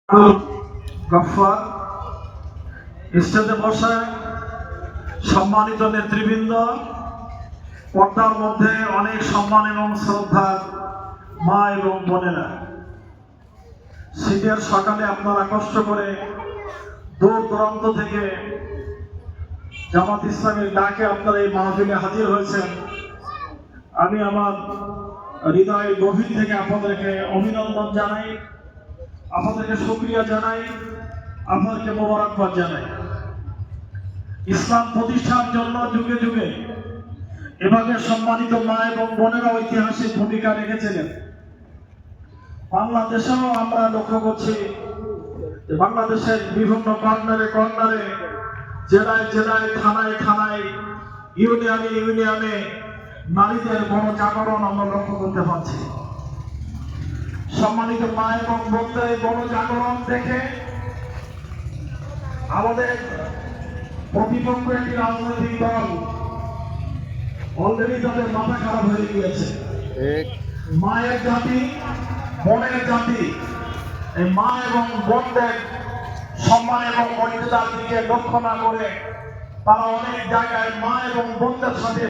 গফফার স্টেজে বসে সম্মানিত নেতৃবৃন্দ, পর্দার মধ্যে অনেক সম্মান এবং শ্রদ্ধার মা এবং বোনেরা, শীতের সকালে আপনারা কষ্ট করে দূর দূরান্ত থেকে জামাত ইসলামের ডাকে আপনারা এই মাহফিলে হাজির হয়েছেন। আমি আমার হৃদয় গভীর থেকে আপনাদেরকে অভিনন্দন জানাই, আপনাদেরকে শুকরিয়া জানাই, আপনাদেরকে মোবারকবাদ জানাই। ইসলাম প্রতিষ্ঠার জন্য যুগে যুগে এভাবে সম্মানিত মা এবং বোনেরা ঐতিহাসিক ভূমিকা রেখেছিলেন। বাংলাদেশেও আমরা লক্ষ্য করছি যে বাংলাদেশের বিভিন্ন কর্নারে কর্নারে, জেলায় জেলায়, থানায় থানায়, ইউনিয়নে ইউনিয়নে নারীদের বড় জাগরণ আমরা লক্ষ্য করতে পারছি। সম্মানিত মা এবং বোনদের বড় জাগরণ দেখে আমাদের প্রতিপক্ষ একটি রাজনৈতিক দল অলরেডি তাদের মাথা খারাপ হয়ে গিয়েছে। মায়ের জাতি, বোনের জাতি, এই মা এবং বোনদের সম্মান এবং মর্যাদার দিকে লক্ষ্য না করে তারা অনেক জায়গায় মা এবং বোনদের সাথে